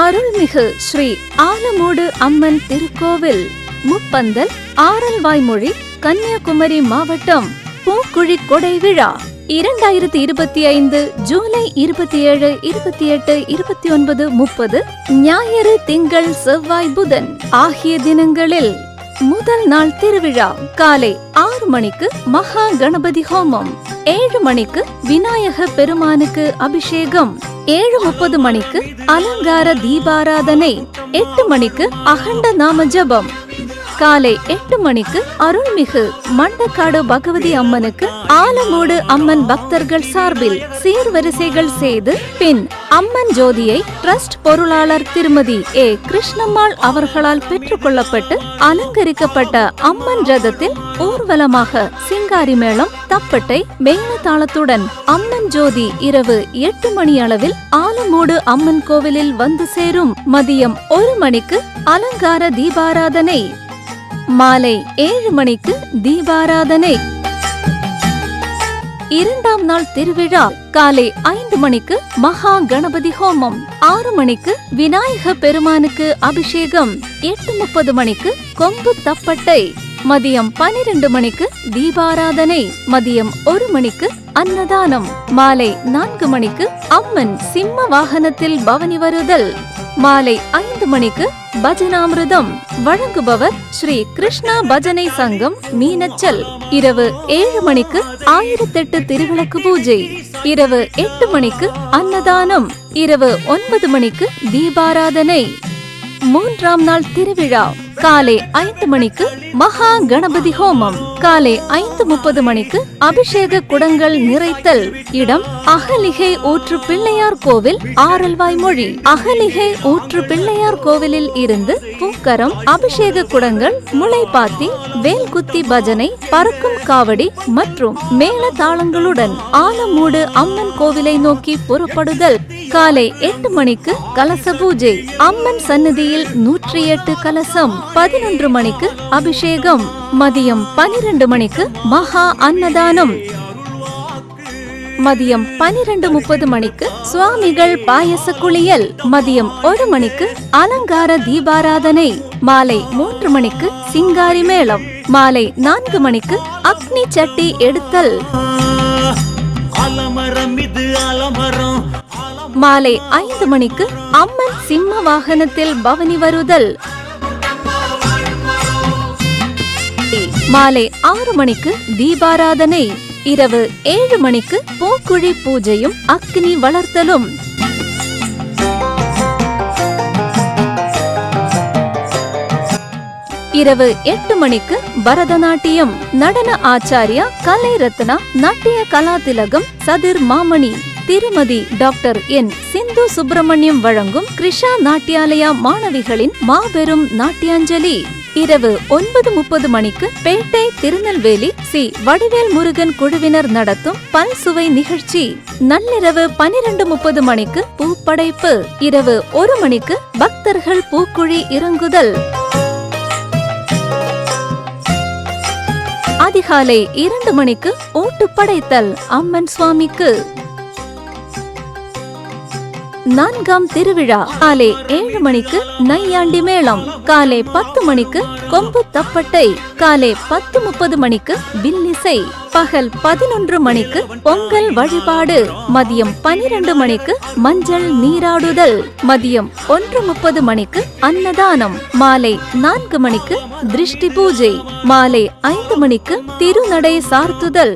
அருள்மிகு ஸ்ரீ ஆலமூடு அம்மன் திருக்கோவில், முப்பந்தல், ஆரல்வாய்மொழி, கன்னியாகுமரி மாவட்டம். பூக்குழி கொடை விழா 2025 ஜூலை 27, 28, 29, 30 ஞாயிறு, திங்கள், செவ்வாய், புதன் ஆகிய தினங்களில் முதல் நாள் திருவிழா காலை 6 மணிக்கு மகா கணபதி ஹோமம், 7 மணிக்கு விநாயக பெருமானுக்கு அபிஷேகம், 7:30 மணிக்கு அலங்கார தீபாராதனை, 8 மணிக்கு அகண்ட நாம ஜபம், காலை 8 மணிக்கு அருள்மிகு மண்டக்காடு பகவதி அம்மனுக்கு ஆலமூடு அம்மன் பக்தர்கள் சார்பில் சீர்வரிசைகள் செய்து பின் அம்மன் ஜோதியை டிரஸ்ட் பொருளாளர் திருமதி ஏ. கிருஷ்ணம்மாள் அவர்களால் பெற்றுக் கொள்ளப்பட்டு அலங்கரிக்கப்பட்ட அம்மன் ரதத்தில் ஊர்வலமாக சிங்காரி மேளம், தப்பட்டை, மேளதாளத்துடன் அம்மன் ஜோதி இரவு 8 மணி அளவில் ஆலமூடு அம்மன் கோவிலில் வந்து சேரும். மதியம் 1 மணிக்கு அலங்கார தீபாராதனை, மாலை 7 மணிக்கு தீபாராதனை. 2ஆம் நாள் திருவிழா காலை 5 மணிக்கு மகா கணபதி ஹோமம், 6 மணிக்கு விநாயக பெருமானுக்கு அபிஷேகம், 8:30 மணிக்கு கொம்பு தப்பட்டை, மதியம் 12 மணிக்கு தீபாராதனை, மதியம் 1 மணிக்கு அன்னதானம், மாலை 4 மணிக்கு அம்மன் சிம்ம வாகனத்தில் பவனி வருதல், மாலை 5 மணிக்கு பஜனாமிருதம். வழங்குபவர் ஸ்ரீ கிருஷ்ணா பஜனை சங்கம், மீனச்சல். இரவு 7 மணிக்கு 1008 திருவிளக்கு பூஜை, இரவு 8 மணிக்கு அன்னதானம், இரவு 9 மணிக்கு தீபாராதனை. 3ஆம் நாள் திருவிழா காலை 5 மணிக்கு மகா கணபதி ஹோமம், காலை 5:30 மணிக்கு அபிஷேக குடங்கள் நிறைத்தல். இடம் அகலிகை ஊற்று பிள்ளையார் கோவில், ஆரல்வாய்மொழி. அகலிகை ஊற்று பிள்ளையார் கோவிலில் இருந்து பூக்கரம், அபிஷேக குடங்கள், முளைப்பாத்தி, வேல்குத்தி பஜனை, பறக்கும் காவடி மற்றும் மேள தாளங்களுடன் ஆலமூடு அம்மன் கோவிலை நோக்கி புறப்படுதல். காலை 8 மணிக்கு கலச பூஜை, அம்மன் சன்னதியில் 108 கலசம், 11 மணிக்கு அபிஷேகம், மதியம் 12 மணிக்கு மகா அன்னதானம், மதியம் 12:30 மணிக்கு சுவாமிகள் பாயச குளியல், மதியம் 1 மணிக்கு அலங்கார தீபாராதனை, மாலை 3 மணிக்கு சிங்காரி மேளம், மாலை 4 மணிக்கு அக்னி சட்டி எடுத்தல், மாலை 5 மணிக்கு அம்மன் சிம்ம வாகனத்தில் பவனி வருதல், மாலை 6 மணிக்கு தீபாராதனை, இரவு 7 மணிக்கு பூக்குழி பூஜையும் அக்னி வளர்த்தலும், இரவு 8 மணிக்கு பரதநாட்டியம். நடன ஆச்சாரியா கலை ரத்னா நாட்டிய கலாதிலகம் சதிர் மாமணி திருமதி டாக்டர் என். சிந்து சுப்பிரமணியம் வழங்கும் கிருஷா நாட்டியாலயா மாணவிகளின் மாபெரும் நாட்டியாஞ்சலி. இரவு 9:30 மணிக்கு பேட்டை திருநெல்வேலி சி. வடிவேல் முருகன் குழுவினர் நடத்தும் பல்சுவை நிகழ்ச்சி. நள்ளிரவு 12:30 மணிக்கு பூப்படைப்பு. இரவு 1 மணிக்கு பக்தர்கள் பூக்குழி இறங்குதல். அதிகாலை 2 மணிக்கு ஓட்டு படைத்தல் அம்மன் சுவாமிக்கு. 4ஆம் திருவிழா காலை 7 மணிக்கு நையாண்டி மேளம், காலை 10 மணிக்கு கொம்பு தப்பட்டை, காலை 10:30 மணிக்கு வில்லிசை, பகல் 11 மணிக்கு பொங்கல் வழிபாடு, மதியம் 12 மணிக்கு மஞ்சள் நீராடுதல், மதியம் 1:30 மணிக்கு அன்னதானம், மாலை 4 மணிக்கு திருஷ்டி பூஜை, மாலை 5 மணிக்கு திருநடை சார்த்துதல்.